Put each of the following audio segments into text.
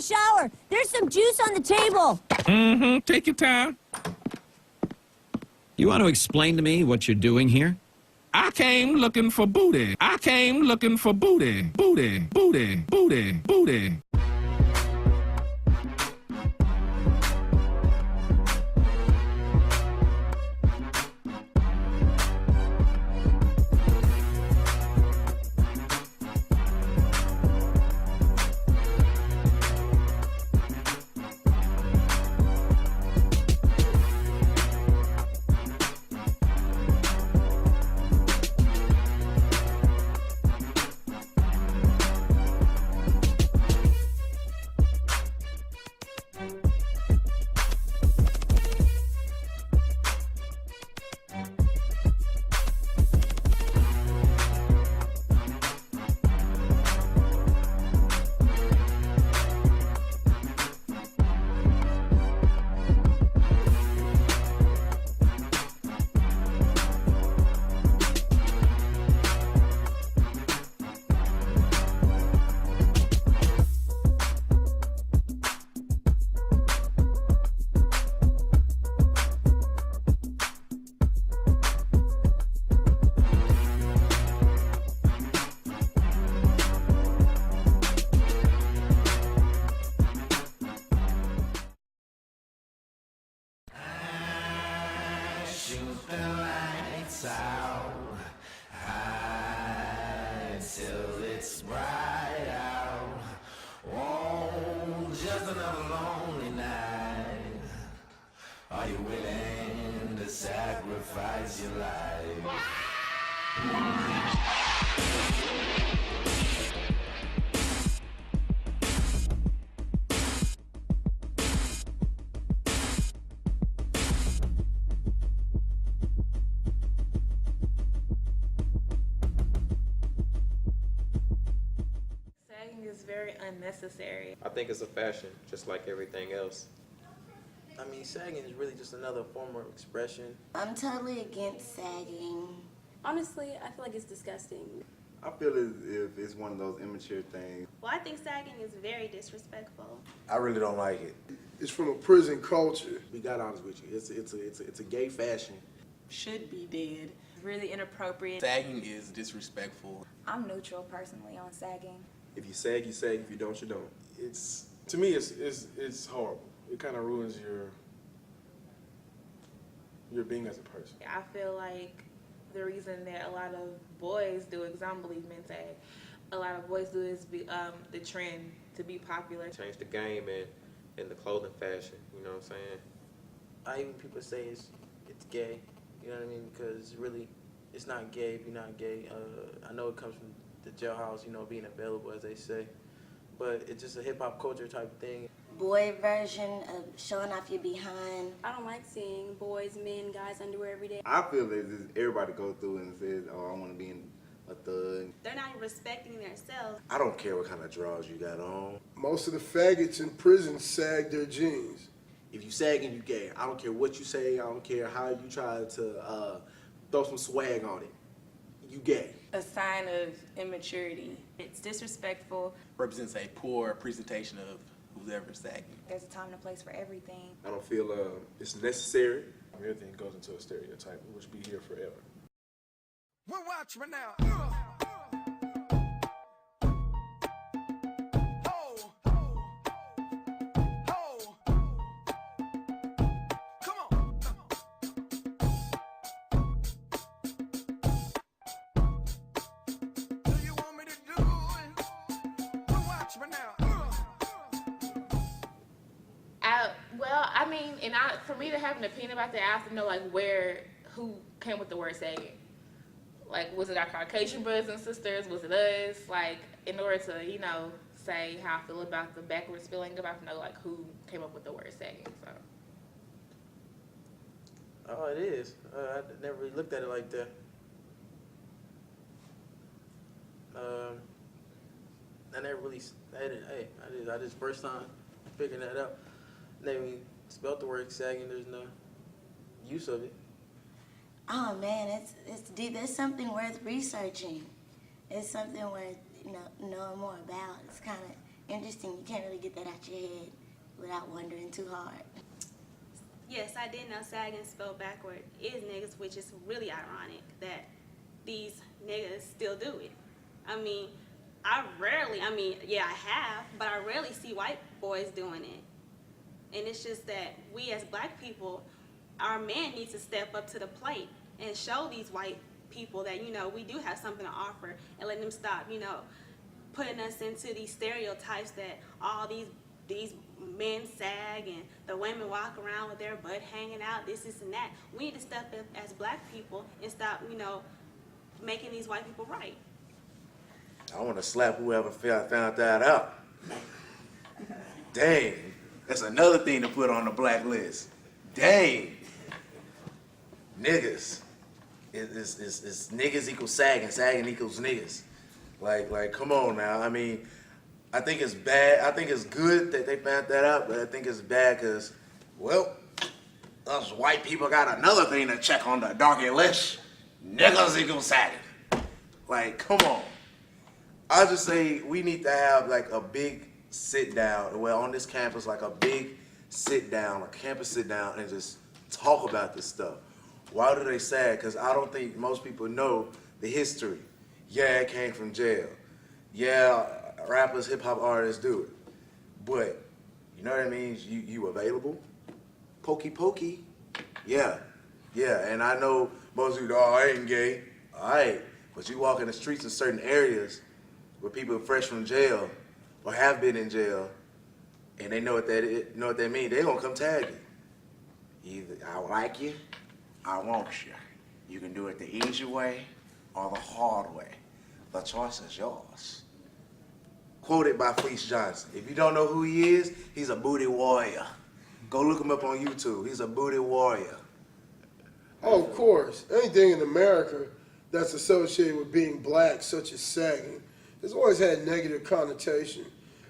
shower. There's some juice on the table. Mm-hmm. Take your time. You want to explain to me what you're doing here? I came looking for booty. I came looking for booty. Booty, booty, booty, booty. Shoot the lights out high till it's bright out. Oh, just another lonely night. Are you willing to sacrifice your life? Sagging is very unnecessary. I think it's a fashion, just like everything else. I mean, sagging is really just another form of expression. I'm totally against sagging. Honestly, I feel like it's disgusting. I feel as if it's one of those immature things. Well, I think sagging is very disrespectful. I really don't like it. It's from a prison culture. Be God honest with you, it's a gay fashion. Should be dead. Really inappropriate. Sagging is disrespectful. I'm neutral personally on sagging. If you sag, you sag. If you don't, you don't. It's, to me, it's horrible. It kind of ruins your being as a person. I feel like the reason that a lot of boys do it, because I don't believe men sag, a lot of boys do is the trend to be popular. Change the game in the clothing fashion, you know what I'm saying? I even people say it's gay, you know what I mean? Because really, it's not gay if you're not gay. I know it comes from the jailhouse, you know, being available, as they say. But it's just a hip-hop culture type thing. Boy version of showing off your behind. I don't like seeing boys, men, guys underwear every day. I feel as if everybody go through and says, oh, I want to be in a thug. They're not respecting themselves. I don't care what kind of drawers you got on. Most of the faggots in prison sag their jeans. If you sagging, you gay. I don't care what you say. I don't care how you try to throw some swag on it. You gay. A sign of immaturity. It's disrespectful. Represents a poor presentation of who's ever sagging. There's a time and a place for everything. I don't feel it's necessary. Everything goes into a stereotype, which be here forever. Well, watch me now. Well, I mean, for me to have an opinion about that, I have to know, like, who came with the word sagging. Like, was it our Caucasian brothers and sisters? Was it us? Like, in order to, you know, say how I feel about the backwards feeling, I have to know, like, who came up with the word sagging, so. Oh, it is. I never really looked at it like that. I never really, I just first time figuring that out. Never even spelled the word sagging. There's no use of it. Oh man, it's deep. It's something worth researching. It's something worth knowing more about. It's kind of interesting. You can't really get that out your head without wondering too hard. Yes, I did know sagging spelled backward is niggas, which is really ironic that these niggas still do it. I mean, yeah, I have, but I rarely see white boys doing it. And it's just that we as black people, our men need to step up to the plate and show these white people that, you know, we do have something to offer, and let them stop, you know, putting us into these stereotypes that all these men sag and the women walk around with their butt hanging out, this and that. We need to step up as black people and stop, you know, making these white people right. I want to slap whoever found that out. Dang, that's another thing to put on the blacklist. Dang. Niggas. It's niggas equals sagging, sagging equals niggas. Like, come on now. I mean, I think it's bad. I think it's good that they found that out, but I think it's bad because, well, us white people got another thing to check on the donkey list. Niggas equals sagging. Like, come on. I just say we need to have like a big sit down, well, on this campus, like a big sit down, a campus sit down, and just talk about this stuff. Why do they sag? Because I don't think most people know the history. Yeah, it came from jail. Yeah, rappers, hip hop artists do it. But, you know what I mean? You available? Pokey. Yeah. And I know most of you, oh, I ain't gay. All right. But you walk in the streets of certain areas where people are fresh from jail or have been in jail, and they know what that means. They're gonna come tag you. Either I like you, I want you. You can do it the easy way or the hard way. The choice is yours. Quoted by Fleece Johnson. If you don't know who he is, he's a booty warrior. Go look him up on YouTube. He's a booty warrior. Oh, of course. Anything in America that's associated with being black, such as sagging, has always had negative connotation.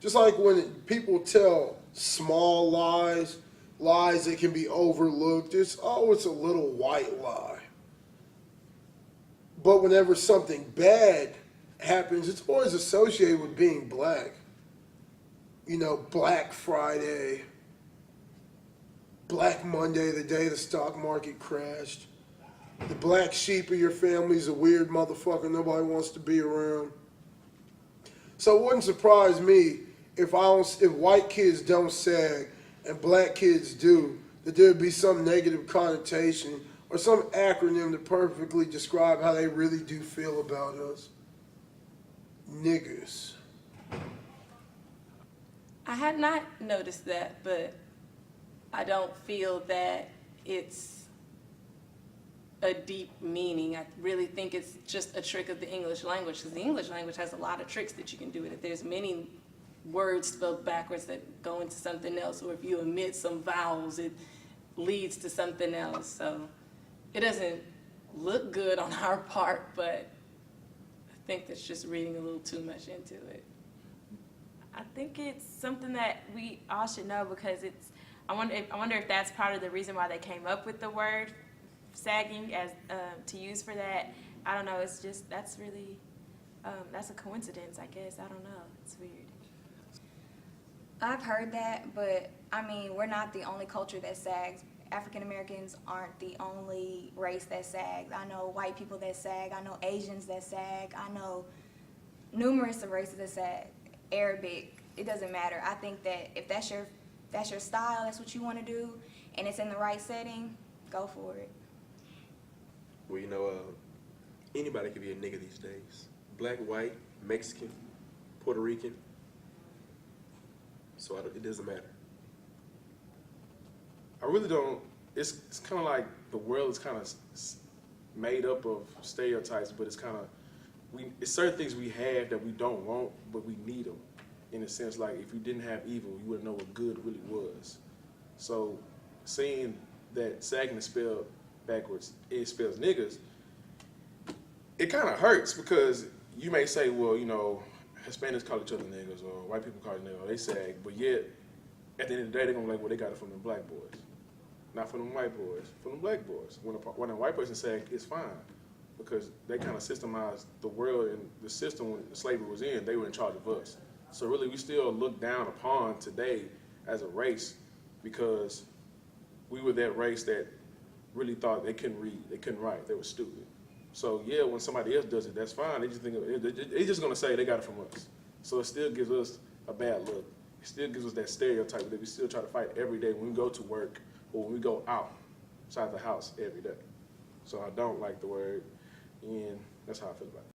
Just like when people tell small lies that can be overlooked, it's a little white lie. But whenever something bad happens, it's always associated with being black. You know, Black Friday, Black Monday, the day the stock market crashed. The black sheep of your family's a weird motherfucker nobody wants to be around. So it wouldn't surprise me if white kids don't sag and black kids do, that there'd be some negative connotation or some acronym to perfectly describe how they really do feel about us. Niggers. I had not noticed that, but I don't feel that it's a deep meaning. I really think it's just a trick of the English language, because the English language has a lot of tricks that you can do with it. There's many words spelled backwards that go into something else, or if you omit some vowels, it leads to something else. So it doesn't look good on our part, but I think that's just reading a little too much into it. I think it's something that we all should know, because I wonder if that's part of the reason why they came up with the word sagging as to use for that. I don't know. It's just that's really that's a coincidence, I guess. I don't know. It's weird. I've heard that, but I mean, we're not the only culture that sags. African Americans aren't the only race that sags. I know white people that sag. I know Asians that sag. I know numerous of races that sag. Arabic. It doesn't matter. I think that if that's your style, that's what you want to do, and it's in the right setting, go for it. Well, you know, anybody can be a nigga these days. Black, white, Mexican, Puerto Rican. So it doesn't matter. I really don't. It's kind of like the world is kind of made up of stereotypes, but it's kind of it's certain things we have that we don't want, but we need them. In a sense, like if you didn't have evil, you wouldn't know what good really was. So seeing that sagging is spelled backwards, it spells niggas, it kind of hurts, because you may say, well, you know, Hispanics call each other niggas, or white people call each other niggas, they sag, but yet, at the end of the day, they're going to be like, well, they got it from the black boys. Not from the white boys, from the black boys. When a white person sags, it's fine, because they kind of systemized the world and the system when slavery was in, they were in charge of us. So really, we still look down upon today as a race because we were that race that really thought they couldn't read, they couldn't write, they were stupid. So yeah, when somebody else does it, that's fine. They just think they're just gonna say they got it from us. So it still gives us a bad look. It still gives us that stereotype that we still try to fight every day when we go to work or when we go outside the house every day. So I don't like the word, and that's how I feel about it.